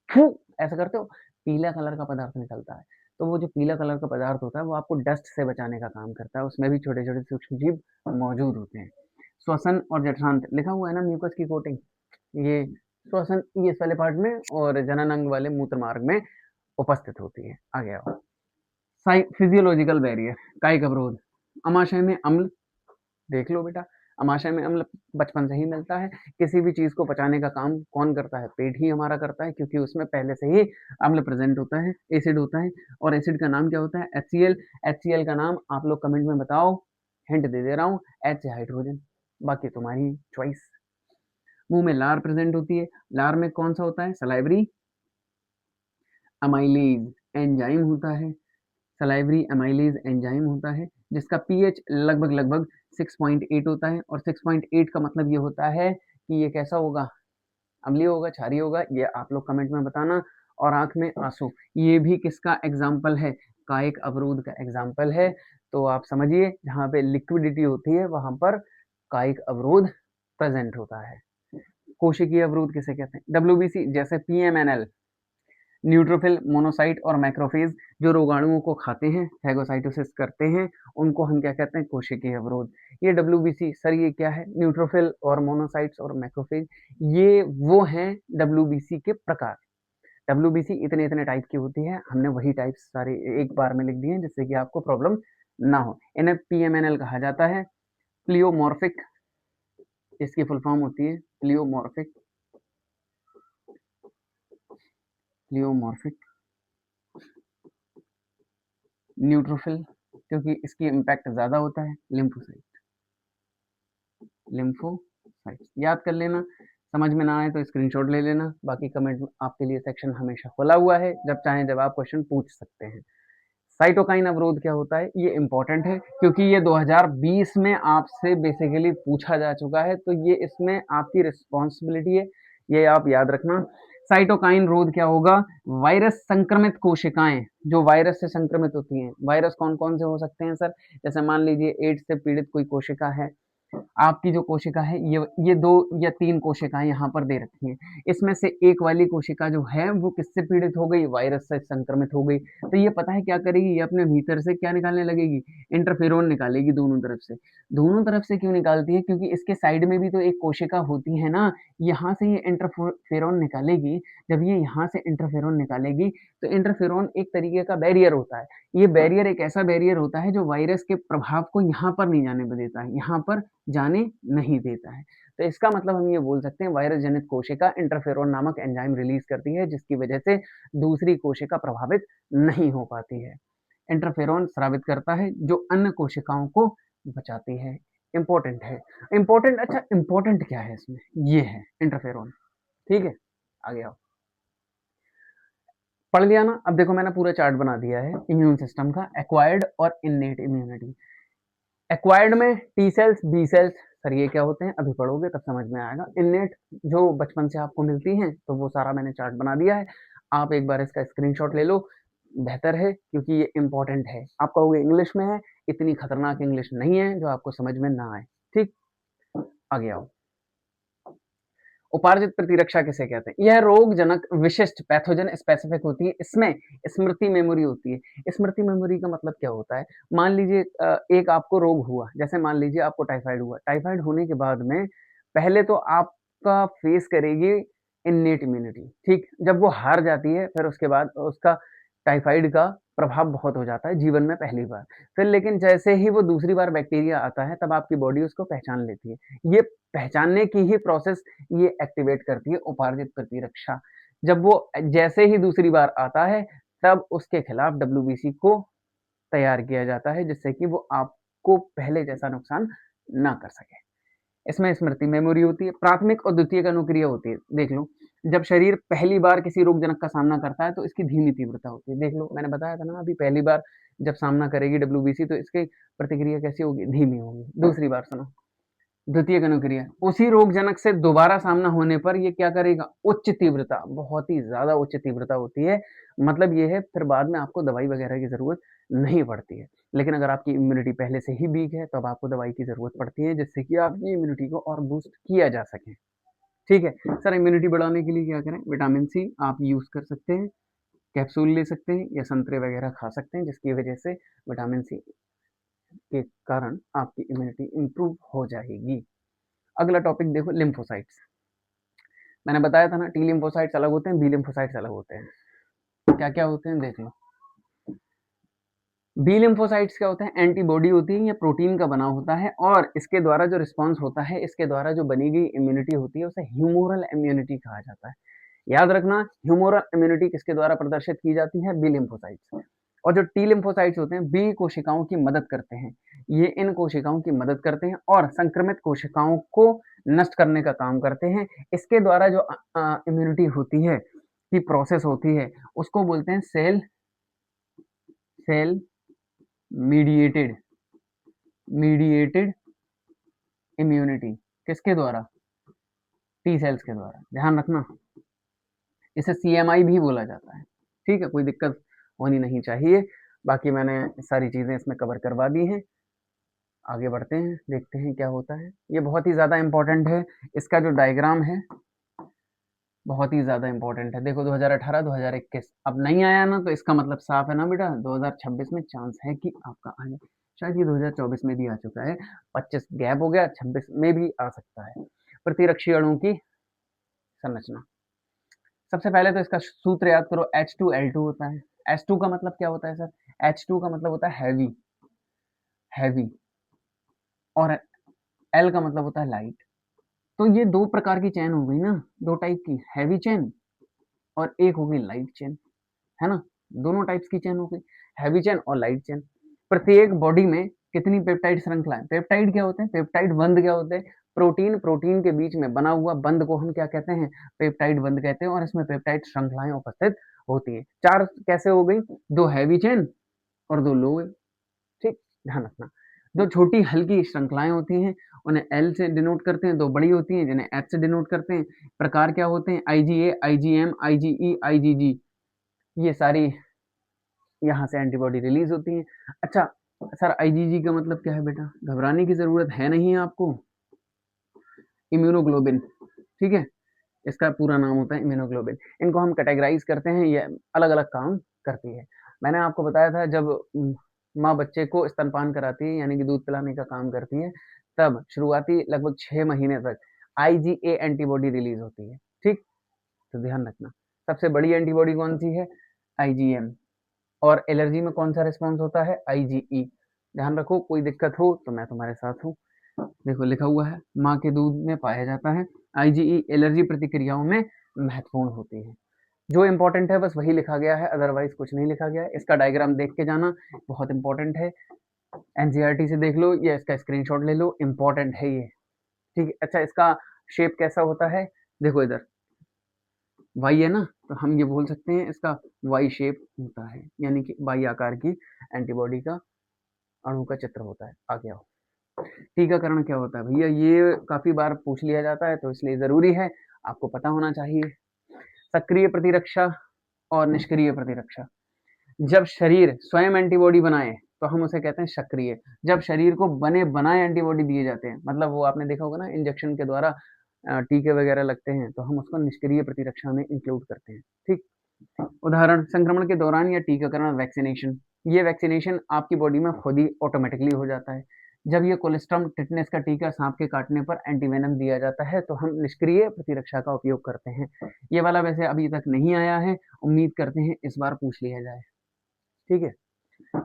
फू ऐसा करते हो, पीला कलर का पदार्थ निकलता है। तो वो जो पीला कलर का पदार्थ होता है, वो आपको डस्ट से बचाने का काम करता है। उसमें भी छोटे-छोटे सूक्ष्म जीव मौजूद होते हैं। श्वसन और जठरांत्र लिखा हुआ है ना म्यूकस की कोटिंग, ये श्वसन ईएस वाले पार्ट में और जनन अंग वाले मूत्र मार्ग में उपस्थित होती है। आगे आओ। फिजियोलॉजिकल बैरियर, कायिक अवरोध, अमाशय में अम्ल, देख लो बेटा, अमाशय में अम्ल बचपन से ही मिलता है। किसी भी चीज को पचाने का काम कौन करता है? पेट ही हमारा करता है, क्योंकि उसमें पहले से ही अम्ल प्रेजेंट होता है, एसिड होता है। और एसिड का नाम क्या होता है? HCl। HCl का नाम आप लोग कमेंट में बताओ, हिंट दे दे रहा हूँ, H है हाइड्रोजन, बाकी तुम्हारी चॉइस। मुंह में लार प्रेजेंट होती है, लार में कौन सा होता है? सलाइवरी अमाइलेज एंजाइम होता है, सलाइवरी अमाइलेज एंजाइम होता है, जिसका पीएच लगभग लगभग 6.8 होता है। और 6.8 का मतलब ये होता है कि ये कैसा होगा? अम्लीय होगा, क्षारीय होगा, ये आप लोग कमेंट में बताना। और आंख में आंसू, ये भी किसका एग्जाम्पल है? कायिक अवरोध का एग्जाम्पल है। तो आप समझिए, जहाँ पे लिक्विडिटी होती है वहां पर कायिक अवरोध प्रेजेंट होता है। कोशिकीय अवरोध किसे कहते हैं? डब्ल्यूबीसी, जैसे पीएमएनएल, न्यूट्रोफिल, मोनोसाइट और मैक्रोफेज जो रोगाणुओं को खाते हैं, फैगोसाइटोसिस करते हैं, उनको हम क्या कहते हैं? कोशिकीय अवरोध। ये डब्ल्यूबीसी सर ये क्या है? न्यूट्रोफिल और मोनोसाइट्स और मैक्रोफेज, ये वो हैं डब्ल्यूबीसी के प्रकार। डब्ल्यूबीसी इतने इतने टाइप की होती है, हमने वही टाइप्स सारे एक बार में लिख दिए हैं जिससे कि आपको प्रॉब्लम ना हो। इन्हें पीएमएनएल कहा जाता है। प्लियोमॉर्फिक, इसकी फुल फॉर्म होती है प्लियोमॉर्फिक, प्लियोमॉर्फिक न्यूट्रोफिल, क्योंकि इसकी इम्पैक्ट ज्यादा होता है। लिम्फोसाइट, लिम्फोसाइट याद कर लेना, समझ में ना आए तो स्क्रीनशॉट ले लेना। बाकी कमेंट आपके लिए सेक्शन हमेशा खुला हुआ है, जब चाहें जब आप क्वेश्चन पूछ सकते हैं। साइटोकाइन अवरोध क्या होता है? ये इंपॉर्टेंट है क्योंकि ये 2020 में आपसे बेसिकली पूछा जा चुका है, तो ये इसमें आपकी रिस्पॉन्सिबिलिटी है, ये आप याद रखना। साइटोकाइन रोध क्या होगा? वायरस संक्रमित कोशिकाएं जो वायरस से संक्रमित होती हैं। वायरस कौन कौन से हो सकते हैं सर? जैसे मान लीजिए एड्स से पीड़ित कोई कोशिका है, आपकी जो कोशिका है, ये 2 या 3 कोशिकाएं यहाँ पर दे रखी हैं। इसमें से एक वाली कोशिका जो है वो किससे पीड़ित हो गई? वायरस से संक्रमित हो गई। तो ये पता है क्या करेगी? ये अपने भीतर से क्या निकालने लगेगी? इंटरफेरोन निकालेगी दोनों तरफ से। दोनों तरफ से क्यों निकालती है? क्योंकि इसके साइड में भी तो एक कोशिका होती है ना, यहाँ से ये इंटरफेरोन निकालेगी। जब ये यहाँ से इंटरफेरोन निकालेगी तो इंटरफेरोन एक तरीके का बैरियर होता है। ये बैरियर एक ऐसा बैरियर होता है जो वायरस के प्रभाव को यहाँ पर नहीं जाने देता है, यहाँ पर जाने नहीं देता है। तो इसका मतलब हम ये बोल सकते हैं वायरस जनित कोशिका इंटरफेरोन नामक एंजाइम रिलीज करती है, जिसकी वजह से दूसरी कोशिका प्रभावित नहीं हो पाती है। इंटरफेरोन स्रावित करता है जो अन्य कोशिकाओं को बचाती है। इंपॉर्टेंट है, इंपॉर्टेंट। अच्छा, इंपॉर्टेंट क्या है इसमें? ये है इंटरफेरोन। ठीक है, आगे आओ। पढ़ लिया ना? अब देखो मैंने पूरा चार्ट बना दिया है इम्यून सिस्टम का, एक्वायर्ड और इननेट इम्यूनिटी। एक्वायर्ड में T cells, B cells, sir ये क्या होते हैं? अभी पढ़ोगे तब समझ में आएगा। इननेट जो बचपन से आपको मिलती हैं, तो वो सारा मैंने चार्ट बना दिया है। आप एक बार इसका स्क्रीनशॉट ले लो, बेहतर है, क्योंकि ये इंपॉर्टेंट है। आप कहोगे इंग्लिश में है, इतनी खतरनाक इंग्लिश नहीं है जो आपको समझ में ना आए। ठीक, आगे आओ। उपार्जित प्रतिरक्षा किसे कहते हैं? यह रोगजनक विशिष्ट पैथोजन स्पेसिफिक होती है। इसमें स्मृति मेमोरी होती है। स्मृति मेमोरी का मतलब क्या होता है? मान लीजिए एक आपको रोग हुआ, जैसे मान लीजिए आपको टाइफाइड हुआ। टाइफाइड होने के बाद में पहले तो आपका फेस करेगी इन्नेट इम्यूनिटी, ठीक? जब वो हार जाती है, फिर उसके बाद उसका टाइफाइड का प्रभाव बहुत हो जाता है जीवन में पहली बार। फिर लेकिन जैसे ही वो दूसरी बार बैक्टीरिया आता है, तब आपकी बॉडी उसको पहचान लेती है। ये पहचानने की ही प्रोसेस ये एक्टिवेट करती है उपार्जित प्रतिरक्षा। जब वो जैसे ही दूसरी बार आता है, तब उसके खिलाफ डब्ल्यूबीसी को तैयार किया जाता है, जिससे कि वो आपको पहले जैसा नुकसान ना कर सके। इसमें स्मृति मेमोरी होती है, प्राथमिक और द्वितीयक अनुक्रिया होती है। देख लो, जब शरीर पहली बार किसी रोगजनक का सामना करता है, तो इसकी धीमी तीव्रता होती है। देख लो, मैंने बताया था ना अभी, पहली बार जब सामना करेगी डब्ल्यूबीसी, तो इसकी प्रतिक्रिया कैसी होगी? धीमी होगी। दूसरी बार सुनो, द्वितीयक अनुक्रिया, उसी रोगजनक से दोबारा सामना होने पर ये क्या करेगा? उच्च तीव्रता, बहुत ही ज़्यादा उच्च तीव्रता होती है। मतलब ये है, फिर बाद में आपको दवाई वगैरह की ज़रूरत नहीं पड़ती है। लेकिन अगर आपकी इम्यूनिटी पहले से ही वीक है, तब आपको दवाई की ज़रूरत पड़ती है, जिससे कि आपकी इम्यूनिटी को और बूस्ट किया जा सके। ठीक है? सर, इम्यूनिटी बढ़ाने के लिए क्या करें? विटामिन सी आप यूज़ कर सकते हैं, कैप्सूल ले सकते हैं या संतरे वगैरह खा सकते हैं, जिसकी वजह से विटामिन सी के कारण आपकी इम्यूनिटी इम्प्रूव हो जाएगी। अगला टॉपिक देखो, लिम्फोसाइट्स। मैंने बताया था ना, टी लिम्फोसाइट्स अलग होते हैं, बी लिम्फोसाइट्स अलग होते हैं। क्या क्या होते हैं देख लो। बी लिम्फोसाइट्स क्या होते हैं? एंटीबॉडी होती है, ये प्रोटीन का बना होता है, और इसके द्वारा जो रिस्पॉन्स होता है, इसके द्वारा जो बनी गई इम्यूनिटी होती है, उसे ह्यूमोरल इम्यूनिटी कहा जाता है। याद रखना, ह्यूमोरल इम्यूनिटी किसके द्वारा प्रदर्शित की जाती है? B lymphocytes. और जो टी लिम्फोसाइट्स होते हैं, बी कोशिकाओं की मदद करते हैं। ये इन कोशिकाओं की मदद करते हैं और संक्रमित कोशिकाओं को नष्ट करने का काम करते हैं। इसके द्वारा जो इम्यूनिटी होती है, की प्रोसेस होती है, उसको बोलते हैं सेल मीडिएटेड मीडिएटेड इम्यूनिटी। किसके द्वारा? टी सेल्स के द्वारा। ध्यान रखना, इसे सीएमआई भी बोला जाता है। ठीक है, कोई दिक्कत होनी नहीं चाहिए। बाकी मैंने सारी चीजें इसमें कवर करवा दी हैं। आगे बढ़ते हैं, देखते हैं क्या होता है। ये बहुत ही ज्यादा इंपॉर्टेंट है। इसका जो डायग्राम है बहुत ही ज्यादा इंपॉर्टेंट है। देखो, 2018 2021 अब नहीं आया ना, तो इसका मतलब साफ है ना बेटा, 2026 में चांस है कि आपका आ जाए। शायद ये 2024 में भी आ चुका है, 25 गैप हो गया, 26 में भी आ सकता है। प्रतिरक्षी अणु की संरचना। सबसे पहले तो इसका सूत्र याद करो, H2L2 होता है। H2 का मतलब क्या होता है सर? H2 का मतलब होता है हैवी, हैवी, और L का मतलब होता है लाइट। तो ये दो प्रकार की चेन हो गई ना, दो टाइप की, हैवी चेन और एक हो गई लाइट चेन, है ना? दोनों टाइप्स की चेन हो गई, हैवी चेन और लाइट चेन। प्रत्येक बॉडी में कितनी पेप्टाइड श्रृंखलाएं? पेप्टाइड क्या होते हैं? पेप्टाइड बंध क्या होते हैं? प्रोटीन प्रोटीन के बीच में बना हुआ बंध को हम क्या कहते हैं? पेप्टाइड बंध कहते हैं, और इसमें पेप्टाइड श्रृंखलाएं उपस्थित होती है। चार कैसे हो गई? दो हैवी चेन और दो लो। ठीक, ध्यान रखना। दो छोटी हल्की श्रृंखलाएं होती हैं, उन्हें एल से डिनोट करते हैं। दो बड़ी होती हैं, जिन्हें एच से डिनोट करते हैं। प्रकार क्या होते हैं? IgA, IgM, IgE, IgG. ये सारी यहाँ से एंटीबॉडी रिलीज होती है। अच्छा सर, आईजीजी का मतलब क्या है बेटा? घबराने की जरूरत है नहीं आपको, इम्यूनोग्लोबिन। ठीक है, इसका पूरा नाम होता है इम्यूनोग्लोबिन। इनको हम कैटेगराइज करते हैं, ये अलग अलग काम करती है। मैंने आपको बताया था, जब माँ बच्चे को स्तनपान कराती है, यानी कि दूध पिलाने का काम करती है, तब शुरुआती लगभग 6 महीने तक आईजीए एंटीबॉडी रिलीज होती है। ठीक, तो ध्यान रखना, सबसे बड़ी एंटीबॉडी कौन सी है? आईजीएम। और एलर्जी में कौन सा रिस्पॉन्स होता है? आईजीई। ध्यान रखो, कोई दिक्कत हो तो मैं तुम्हारे साथ हूँ। देखो लिखा हुआ है, माँ के दूध में पाया जाता है। आईजीई एलर्जी प्रतिक्रियाओं में महत्वपूर्ण होती है। जो इंपॉर्टेंट है बस वही लिखा गया है, अदरवाइज कुछ नहीं लिखा गया है। इसका डायग्राम देख के जाना, बहुत इंपॉर्टेंट है। एनसीईआरटी से देख लो या इसका स्क्रीनशॉट ले लो, इंपॉर्टेंट है ये। ठीक है, अच्छा इसका शेप कैसा होता है? देखो इधर वाई है ना, तो हम ये बोल सकते हैं इसका वाई शेप होता है, यानी कि वाई आकार की एंटीबॉडी का अणु का चित्र होता है। आगे आओ, टीकाकरण क्या होता है भैया? ये काफी बार पूछ लिया जाता है, तो इसलिए जरूरी है, आपको पता होना चाहिए। सक्रिय प्रतिरक्षा और निष्क्रिय प्रतिरक्षा। जब शरीर स्वयं एंटीबॉडी बनाए तो हम उसे कहते हैं सक्रिय। जब शरीर को बने बनाए एंटीबॉडी दिए जाते हैं, मतलब वो आपने देखा होगा ना, इंजेक्शन के द्वारा टीके वगैरह लगते हैं तो हम उसको निष्क्रिय प्रतिरक्षा में इंक्लूड करते हैं। ठीक, उदाहरण संक्रमण के दौरान या टीकाकरण वैक्सीनेशन, ये वैक्सीनेशन आपकी बॉडी में खुद ही ऑटोमेटिकली हो जाता है। जब ये कोलेस्ट्रम टिटनेस का टीका सांप के काटने पर एंटीवेनम दिया जाता है तो हम निष्क्रिय प्रतिरक्षा का उपयोग करते हैं। ये वाला वैसे अभी तक नहीं आया है, उम्मीद करते हैं इस बार पूछ लिया जाए। ठीक है,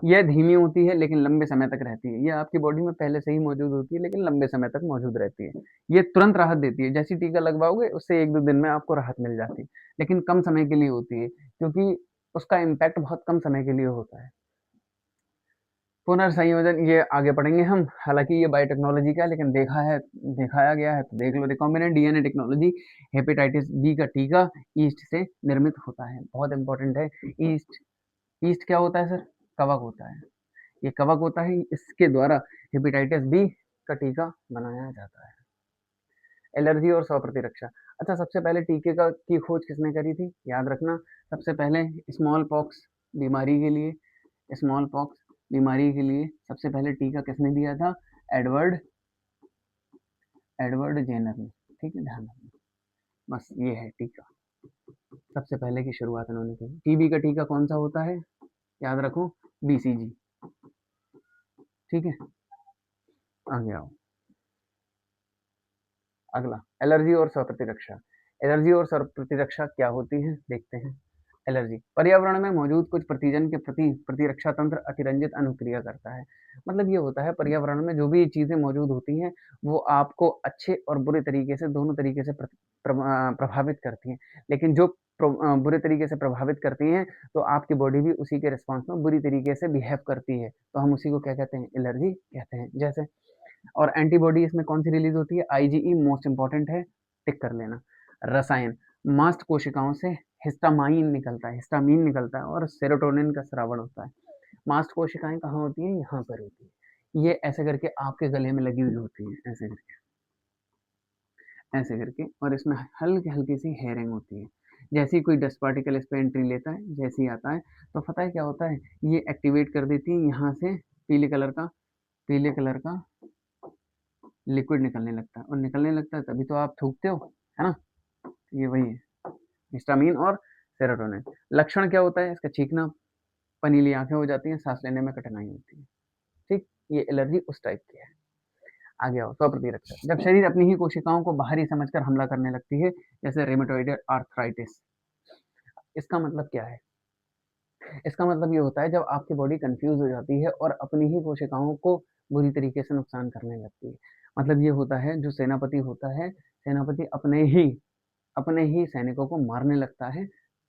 यह धीमी होती है लेकिन लंबे समय तक रहती है। ये आपकी बॉडी में पहले से ही मौजूद होती है लेकिन लंबे समय तक मौजूद रहती है। ये तुरंत राहत देती है, जैसे टीका लगवाओगे उससे 1-2 दिन में आपको राहत मिल जाती है, लेकिन कम समय के लिए होती है क्योंकि उसका इम्पैक्ट बहुत कम समय के लिए होता है। पुनर्संयोजन ये आगे पढ़ेंगे हम, हालांकि ये बायोटेक्नोलॉजी का है लेकिन दिखाया गया है तो देख लो। Recombinant DNA technology, hepatitis B का टीका ईस्ट से निर्मित होता है, बहुत इंपॉर्टेंट है। ईस्ट, ईस्ट क्या होता है सर? कवक होता है, ये कवक होता है, इसके द्वारा हेपेटाइटिस बी का टीका बनाया जाता है। एलर्जी और स्व प्रतिरक्षा, अच्छा सबसे पहले टीके का की खोज किसने करी थी? याद रखना, सबसे पहले स्मॉल पॉक्स बीमारी के लिए, स्मॉल पॉक्स बीमारी के लिए सबसे पहले टीका किसने दिया था? एडवर्ड जेनर ने। ठीक है, ध्यान रखना, बस ये है टीका, सबसे पहले की शुरुआत उन्होंने की। टीबी का टीका कौन सा होता है? याद रखो, बीसीजी। ठीक है, आगे आओ। अगला, एलर्जी और स्व प्रतिरक्षा। एलर्जी और स्व प्रतिरक्षा क्या होती है देखते हैं। एलर्जी, पर्यावरण में मौजूद कुछ प्रतिजन के प्रति प्रतिरक्षा तंत्र अतिरंजित अनुक्रिया करता है। मतलब ये होता है पर्यावरण में जो भी चीजें मौजूद होती हैं वो आपको अच्छे और बुरे तरीके से, दोनों तरीके से प्रभावित करती हैं, लेकिन जो बुरे तरीके से प्रभावित करती हैं तो आपकी बॉडी भी उसी के रिस्पॉन्स में बुरी तरीके से बिहेव करती है, तो हम उसी को क्या कहते हैं? एलर्जी कहते हैं। जैसे, और एंटीबॉडी इसमें कौन सी रिलीज होती है? आईजीई मोस्ट इंपॉर्टेंट है, टिक कर लेना। रसायन, मास्ट कोशिकाओं से हिस्टामाइन निकलता है, हिस्टामीन निकलता है और सेरोटोनिन का स्रावण होता है। मास्ट कोशिकाएं कहाँ होती हैं? यहाँ पर होती है, ये ऐसे करके आपके गले में लगी हुई होती है, ऐसे करके, ऐसे करके, और इसमें हल्की हल्की सी हेयरिंग होती है। जैसे ही कोई डस्ट पार्टिकल इस पर एंट्री लेता है, जैसे ही आता है तो पता है क्या होता है? ये एक्टिवेट कर देती है, यहाँ से पीले कलर का लिक्विड निकलने लगता है, और निकलने लगता है तभी तो आप थूकते हो, है ना? ये वही है, हिस्टामीन और सेरोटोनिन। लक्षण क्या होता है इसका? छींकना, पनीली आंखें हो जाती हैं, सांस लेने में कठिनाई होती है। ठीक, ये एलर्जी उस टाइप की है। आगे आओ, स्व प्रतिरक्षा, जब शरीर अपनी ही कोशिकाओं को बाहरी समझकर हमला करने लगती है, जैसे रेमेटोइड आर्थराइटिस। इसका मतलब क्या है? इसका मतलब ये होता है जब आपकी बॉडी कंफ्यूज हो जाती है और अपनी ही कोशिकाओं को बुरी तरीके से नुकसान करने लगती है। मतलब ये होता है, जो सेनापति होता है, सेनापति अपने ही सैनिकों को मारने लगता है,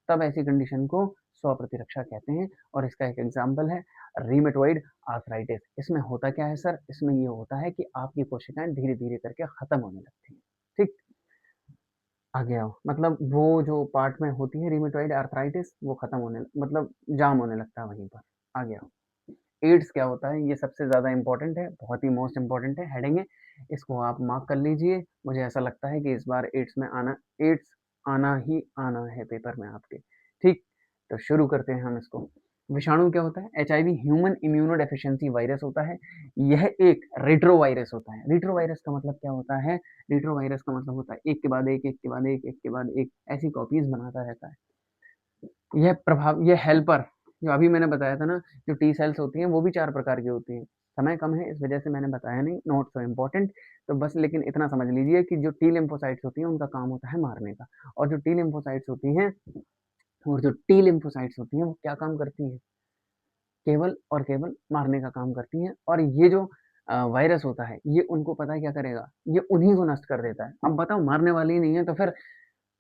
तब ऐसी कंडीशन को स्व प्रतिरक्षा कहते हैं। और इसका एक एग्जाम्पल है रीमेटोइड आर्थराइटिस। इसमें होता क्या है सर? इसमें ये होता है कि आपकी कोशिकाएं धीरे धीरे करके खत्म होने लगती हैं। ठीक, आगे आओ, मतलब वो जो पार्ट में होती है रीमेटोइड आर्थराइटिस, वो खत्म होने, मतलब जाम होने लगता है वहीं पर। आगे आओ, एड्स क्या होता है? ये सबसे ज़्यादा इंपॉर्टेंट है, बहुत ही मोस्ट इंपॉर्टेंट है, हेडिंग है, इसको आप मार्क कर लीजिए। मुझे ऐसा लगता है कि इस बार एड्स आना ही आना है पेपर में आपके। ठीक, तो शुरू करते हैं हम इसको। विषाणु क्या होता है? HIV, human immuno deficiency virus होता है। यह एक रेट्रो वायरस होता है। रेट्रो वायरस का मतलब क्या होता है? रेट्रो वायरस का मतलब होता है एक के बाद एक, एक के बाद एक, एक के बाद एक, ऐसी कॉपीज बनाता रहता है। यह हेल्पर, जो अभी मैंने बताया था ना, जो टी सेल्स होती हैं वो भी 4 प्रकार की होती हैं। समय कम है इस वजह से मैंने बताया नहीं, नॉट सो इम्पोर्टेंट। तो बस लेकिन इतना समझ लीजिए कि जो टी लिम्फोसाइट्स होती हैं उनका काम होता है मारने का, और जो टी लिम्फोसाइट्स होती हैं वो क्या काम करती हैं? केवल और केवल मारने का काम करती हैं। और ये जो वायरस होता है, ये उनको पता है क्या करेगा? ये उन्हीं को नष्ट कर देता है। अब बताओ, मारने वाली ही नहीं है तो फिर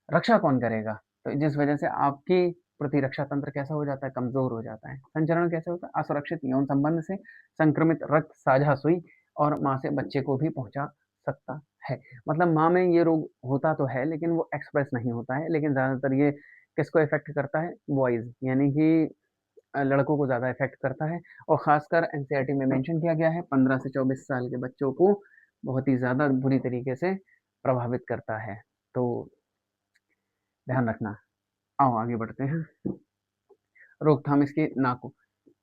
रक्षा कौन करेगा? तो जिस वजह से आपकी प्रतिरक्षा तंत्र कैसा हो जाता है? कमजोर हो जाता है। संचरण कैसे होता है? असुरक्षित यौन संबंध से संक्रमित रक्त साझा सुई और माँ से बच्चे को भी पहुंचा सकता है। मतलब माँ में ये रोग होता तो है लेकिन वो एक्सप्रेस नहीं होता है, लेकिन ज्यादातर ये किसको इफेक्ट करता है? बॉयज, यानी कि लड़कों को ज्यादा इफेक्ट करता है। और खासकर एनसीईआरटी में मेंशन किया गया है 15 से 24 साल के बच्चों को बहुत ही ज्यादा बुरी तरीके से प्रभावित करता है, तो ध्यान रखना। आओ आगे बढ़ते हैं। रोकथाम इसकी नाको,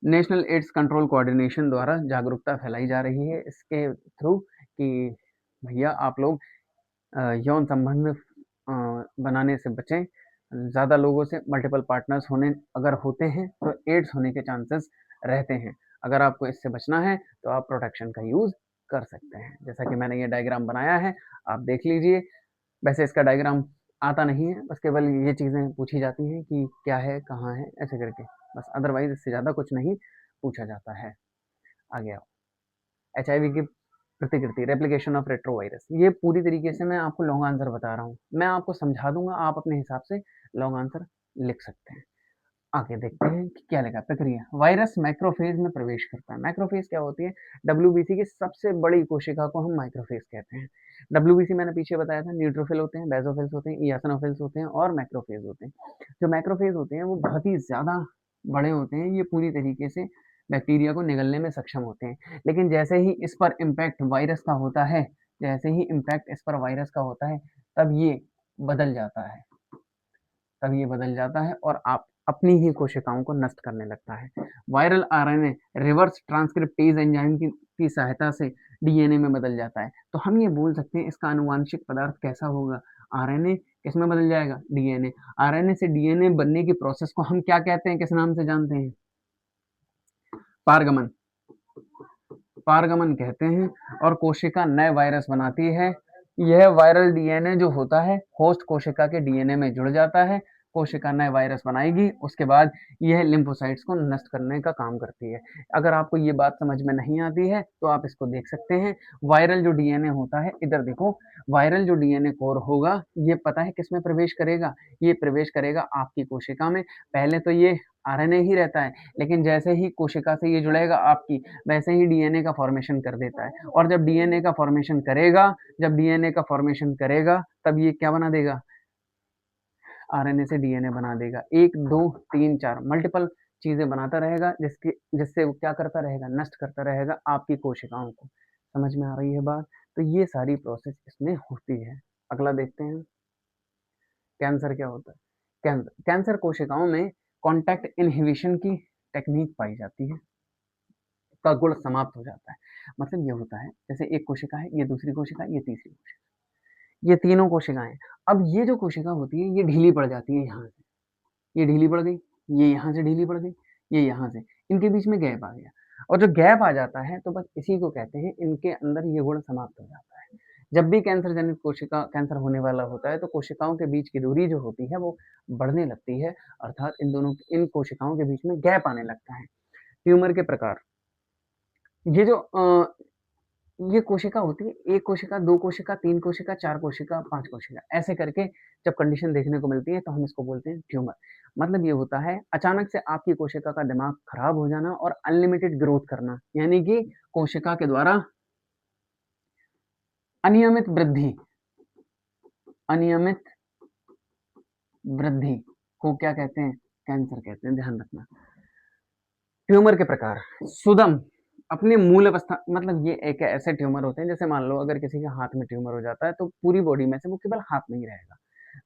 नेशनल एड्स कंट्रोल कोऑर्डिनेशन द्वारा जागरूकता फैलाई जा रही है इसके थ्रू कि भैया आप लोग यौन संबंध बनाने से बचें। ज़्यादा लोगों से मल्टीपल पार्टनर्स होने अगर होते हैं तो एड्स होने के चांसेस रहते हैं। अगर आपको इससे बचना है तो आप प्रोटेक्शन का यूज़ कर सकते हैं। जैसा कि मैंने ये डायग्राम बनाया है, आप देख लीजिए। वैसे इसका डायग्राम आता नहीं है, बस केवल ये चीज़ें पूछी जाती हैं कि क्या है, कहाँ है, ऐसे करके, बस। अदरवाइज़ इससे ज़्यादा कुछ नहीं पूछा जाता है। आगे आओ। एचआईवी की प्रतिकृति, रेप्लिकेशन ऑफ रेट्रोवायरस, ये पूरी तरीके से मैं आपको लॉन्ग आंसर बता रहा हूँ। मैं आपको समझा दूंगा, आप अपने हिसाब से लॉन्ग आंसर लिख सकते हैं। आगे देखते हैं कि क्या लिखा है। प्रक्रिया, वायरस मैक्रोफेज में प्रवेश करता है। मैक्रोफेज क्या होती है? डब्ल्यूबीसी की सबसे बड़ी कोशिका को हम माइक्रोफेज कहते हैं। डब्ल्यूबीसी मैंने पीछे बताया था, न्यूट्रोफिल होते हैं, बेसोफिल्स होते हैं, इयासिनोफिल्स होते हैं और मैक्रोफेज होते हैं। जो मैक्रोफेज होते हैं वो बहुत ही ज़्यादा बड़े होते हैं। ये पूरी तरीके से बैक्टीरिया को निगलने में सक्षम होते हैं। लेकिन जैसे ही इस पर इम्पैक्ट वायरस का होता है, जैसे ही इम्पैक्ट इस पर वायरस का होता है, तब ये बदल जाता है। तब ये बदल जाता है और आप अपनी ही कोशिकाओं को नष्ट करने लगता है। Viral RNA reverse transcriptase enzyme की सहायता से डीएनए में बदल जाता है। तो हम ये बोल सकते हैं इसका आनुवांशिक पदार्थ कैसा होगा? आरएनए किस में बदल जाएगा? डीएनए। आरएनए से डीएनए बनने की प्रोसेस को हम क्या कहते हैं, किस नाम से जानते हैं? पारगमन। पारगमन कहते हैं। और कोशिका नए वायरस बनाती है। यह वायरल डीएनए जो होता है होस्ट कोशिका के डीएनए में जुड़ जाता है। कोशिका नए वायरस बनाएगी, उसके बाद यह लिम्फोसाइट्स को नष्ट करने का काम करती है। अगर आपको ये बात समझ में नहीं आती है तो आप इसको देख सकते हैं। वायरल जो डीएनए होता है, इधर देखो, वायरल जो डीएनए कोर होगा, ये पता है किस में प्रवेश करेगा? ये प्रवेश करेगा आपकी कोशिका में। पहले तो ये आरएनए ही रहता है, लेकिन जैसे ही कोशिका से ये जुड़ेगा आपकी, वैसे ही डीएनए का फॉर्मेशन कर देता है। और जब डीएनए का फॉर्मेशन करेगा, तब ये क्या बना देगा? आरएनए से डीएनए बना देगा। 1, 2, 3, 4 मल्टीपल चीजें बनाता रहेगा, जिससे वो क्या करता रहेगा? नष्ट करता रहेगा आपकी कोशिकाओं को। समझ में आ रही है बात? तो ये सारी प्रोसेस इसमें होती है। अगला देखते हैं, कैंसर क्या होता है? कैंसर कोशिकाओं में कॉन्टैक्ट इनहिबिशन की टेक्निक पाई जाती है, का गुण समाप्त हो जाता है। मतलब ये होता है, जैसे एक कोशिका है, ये दूसरी कोशिका है, ये तीसरी कोशिका, ये तीनों कोशिकाएं। अब ये जो कोशिका होती है ये ढीली पड़ जाती है। यहाँ से ये ढीली पड़ गई, ये यहाँ से ढीली पड़ गई, ये यहाँ से, इनके बीच में गैप आ गया। और जो गैप आ जाता है तो बस इसी को कहते हैं, इनके अंदर ये गुण समाप्त हो जाता है। जब भी कैंसर जनित कोशिका कैंसर होने वाला होता है तो कोशिकाओं के बीच की दूरी जो होती है वो बढ़ने लगती है, अर्थात इन कोशिकाओं के बीच में गैप आने लगता है। ट्यूमर के प्रकार, ये जो ये कोशिका होती है, 1 कोशिका, 2 कोशिका, 3 कोशिका, 4 कोशिका, 5 कोशिका, ऐसे करके जब कंडीशन देखने को मिलती है तो हम इसको बोलते हैं ट्यूमर। मतलब ये होता है अचानक से आपकी कोशिका का दिमाग खराब हो जाना और अनलिमिटेड ग्रोथ करना, यानी कि कोशिका के द्वारा अनियमित वृद्धि, अनियमित वृद्धि को क्या कहते हैं? कैंसर कहते हैं, ध्यान रखना। ट्यूमर के प्रकार, सुदम, अपने मूल अवस्था, मतलब ये एक ऐसे ट्यूमर होते हैं, जैसे मान लो अगर किसी के हाथ में ट्यूमर हो जाता है तो पूरी बॉडी में से वो केवल हाथ में ही रहेगा।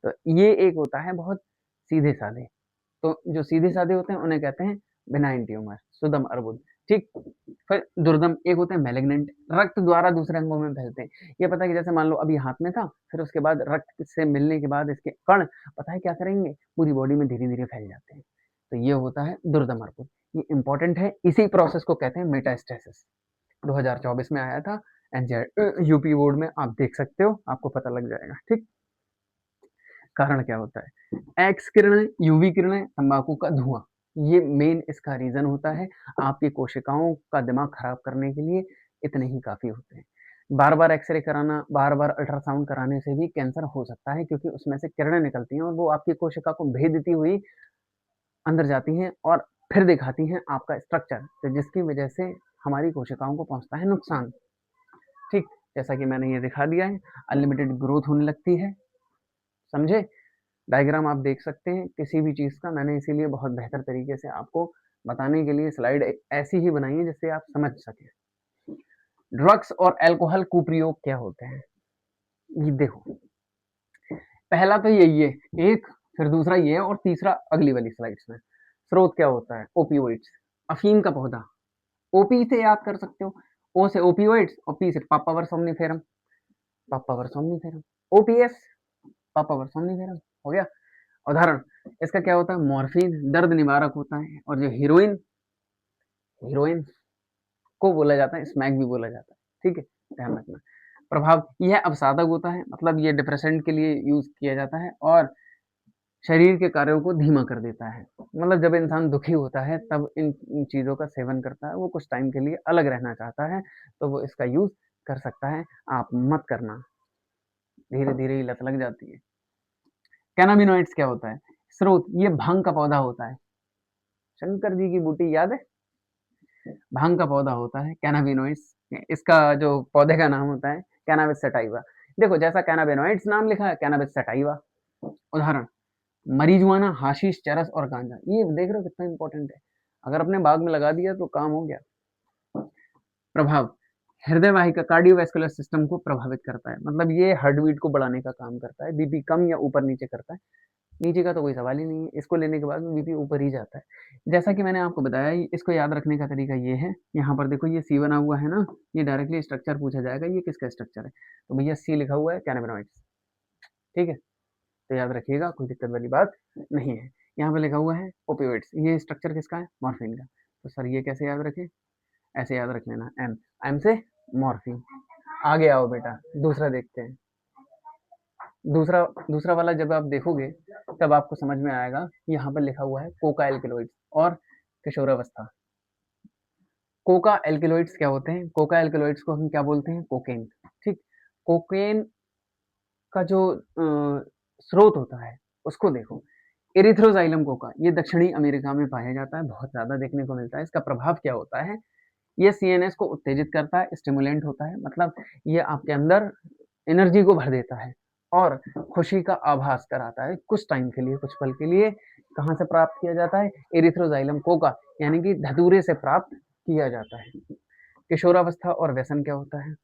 तो ये एक होता है बहुत सीधे साधे। तो जो सीधे साधे होते हैं उन्हें कहते हैं बिनाइन ट्यूमर, सुदम अर्बुद। ठीक। फिर दुर्दम एक होते हैं मैलिग्नेंट, रक्त द्वारा दूसरे अंगों में फैलते हैं। ये पता है कि जैसे मान लो अभी हाथ में था, फिर उसके बाद रक्त से मिलने के बाद इसके कण पता है क्या करेंगे? पूरी बॉडी में धीरे धीरे फैल जाते हैं। तो ये होता है दुर्दम अर्बुद। ये इंपॉर्टेंट है, इसी प्रोसेस को कहते हैं मेटास्टेसिस। 2024 में आया था एनसीईआरटी यूपी बोर्ड में, आप देख सकते हो, आपको पता लग जाएगा। ठीक। कारण क्या होता है? एक्स किरणें, यूवी किरणें, तंबाकू का धुआं, ये मेन इसका रीजन होता है। आपकी कोशिकाओं का दिमाग खराब करने के लिए इतने ही काफी होते हैं। बार बार एक्सरे कराना, बार बार अल्ट्रासाउंड कराने से भी कैंसर हो सकता है, क्योंकि उसमें से किरणें निकलती हैं और वो आपकी कोशिका को भेदती हुई अंदर जाती हैं और फिर दिखाती हैं आपका स्ट्रक्चर, तो जिसकी वजह से हमारी कोशिकाओं को पहुंचता है नुकसान। ठीक। जैसा कि मैंने ये दिखा दिया है, अनलिमिटेड ग्रोथ होने लगती है। समझे? डायग्राम आप देख सकते हैं किसी भी चीज़ का, मैंने इसीलिए बहुत बेहतर तरीके से आपको बताने के लिए स्लाइड ऐसी ही बनाई है जिससे आप समझ सकें। ड्रग्स और अल्कोहल कुप्रयोग क्या होते हैं? ये देखो, पहला तो यही है एक, फिर दूसरा ये है और तीसरा अगली वाली स्लाइड्स में। स्रोत क्या होता है? ओपियोइड्स, अफीम का पौधा। ओपी से याद कर सकते हो, ओ से ओपियोइड्स और पी से पापावर सोमनिफेरम, पापावर सोमनिफेरम। ओपीएस, पापा सोमनिफेरम हो गया। उदाहरण इसका क्या होता है, मॉर्फिन दर्द निवारक होता है, और जो हीरोइन, हीरोइन को बोला जाता है स्मैक भी बोला जाता है, ठीक है, ध्यान रखना। प्रभाव यह अवसादक होता है, मतलब ये डिप्रेसेंट के लिए यूज किया जाता है, और शरीर के कार्यों को धीमा कर देता है। मतलब जब इंसान दुखी होता है तब इन चीज़ों का सेवन करता है, वो कुछ टाइम के लिए अलग रहना चाहता है, तो वो इसका यूज़ कर सकता है। आप मत करना, धीरे-धीरे ही लत लग जाती है। कैनाबिनॉइड्स क्या होता है? स्रोत ये भांग का पौधा होता है। शंकर जी की बूटी याद है? भांग का पौधा होता है कैनाबिनॉइड्स। इसका जो पौधे का नाम होता है कैनाबिस सटाइवा। देखो जैसा कैनाबिनॉइड्स नाम लिखा है, कैनाबिस सटाइवा। उदाहरण मरीजुआना, हाशीश, चरस और गांजा। ये देख रहे हो कितना इंपॉर्टेंट है। अगर अपने बाग में लगा दिया तो काम हो गया। प्रभाव हृदय वाहिका, कार्डियोवैस्कुलर सिस्टम को प्रभावित करता है, मतलब ये हार्ट बीट को बढ़ाने का काम करता है। बीपी कम या ऊपर नीचे करता है। नीचे का तो कोई सवाल ही नहीं है, इसको लेने के बाद बीपी ऊपर ही जाता है। जैसा कि मैंने आपको बताया, इसको याद रखने का तरीका ये है, यहाँ पर देखो ये सी बना हुआ है ना, ये डायरेक्टली स्ट्रक्चर पूछा जाएगा, ये किसका स्ट्रक्चर है, तो भैया सी लिखा हुआ है कैनाबिनॉइड्स, ठीक है, तो याद रखिएगा, कोई दिक्कत वाली बात नहीं है। यहाँ पे लिखा हुआ है ओपियोइड्स, ये स्ट्रक्चर किसका है, मॉर्फिन का। तो सर ये कैसे याद रखें, ऐसे याद रख लेना, एम, एम से मॉर्फिन। आगे आओ बेटा, दूसरा देखते हैं। दूसरा दूसरा वाला जब आप देखोगे तब आपको समझ में आएगा, यहाँ पर लिखा हुआ है कोका एल्केलॉइड्स और किशोरावस्था। कोका एल्केलॉइड्स क्या होते हैं, कोका एल्केलॉइड्स को हम क्या बोलते हैं, कोकेन, ठीक। कोकेन का जो स्रोत होता है उसको देखो, एरिथ्रोजाइलम कोका, ये दक्षिणी अमेरिका में पाया जाता है, बहुत ज़्यादा देखने को मिलता है। इसका प्रभाव क्या होता है, ये सीएनएस को उत्तेजित करता है, स्टिमुलेंट होता है, मतलब ये आपके अंदर एनर्जी को भर देता है और खुशी का आभास कराता है कुछ टाइम के लिए, कुछ पल के लिए। कहाँ से प्राप्त किया जाता है, एरिथ्रोजाइलम कोका, यानी कि धतूरे से प्राप्त किया जाता है। किशोरावस्था और व्यसन क्या होता है,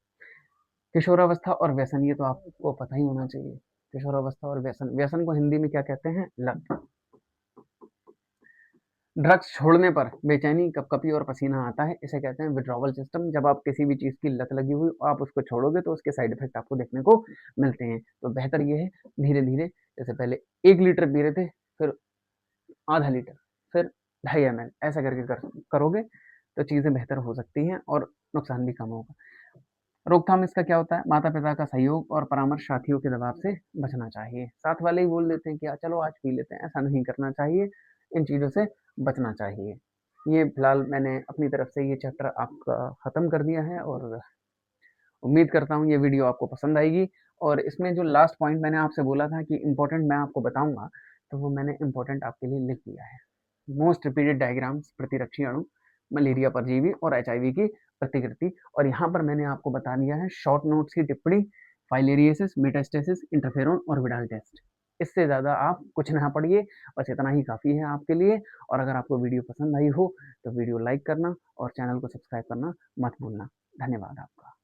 किशोरावस्था और व्यसन ये तो आपको पता ही होना चाहिए। किशोरावस्था और व्यसन, व्यसन को हिंदी में क्या कहते हैं, लत। ड्रग्स छोड़ने पर बेचैनी, कपकपी और पसीना आता है, इसे कहते हैं विड्रॉवल सिस्टम। जब आप किसी भी चीज़ की लत लगी हुई आप उसको छोड़ोगे तो उसके साइड इफेक्ट आपको देखने को मिलते हैं। तो बेहतर ये है धीरे धीरे, जैसे पहले 1 लीटर पी रहे थे, फिर आधा लीटर, फिर 2.5 ml, ऐसा करके करोगे तो चीज़ें बेहतर हो सकती हैं और नुकसान भी कम होगा। रोकथाम इसका क्या होता है, माता पिता का सहयोग और परामर्श, साथियों के दबाव से बचना चाहिए। साथ वाले ही बोल देते हैं कि चलो आज पी लेते हैं, ऐसा नहीं करना चाहिए, इन चीज़ों से बचना चाहिए। ये फिलहाल मैंने अपनी तरफ से ये चैप्टर आपका ख़त्म कर दिया है, और उम्मीद करता हूँ ये वीडियो आपको पसंद आएगी। और इसमें जो लास्ट पॉइंट मैंने आपसे बोला था कि इम्पोर्टेंट मैं आपको बताऊंगा, तो वो मैंने इम्पोर्टेंट आपके लिए लिख दिया है। मोस्ट रिपीटेड डायग्राम्स, प्रतिरक्षी अणु, मलेरिया परजीवी और एचआईवी की प्रतिकृति। और यहाँ पर मैंने आपको बता दिया है शॉर्ट नोट्स की टिप्पणी, फाइलेरियसिस, मेटास्टेसिस, इंटरफेरॉन और विडाल टेस्ट। इससे ज़्यादा आप कुछ ना पढ़िए, बस इतना ही काफ़ी है आपके लिए। और अगर आपको वीडियो पसंद आई हो तो वीडियो लाइक करना और चैनल को सब्सक्राइब करना मत भूलना। धन्यवाद आपका।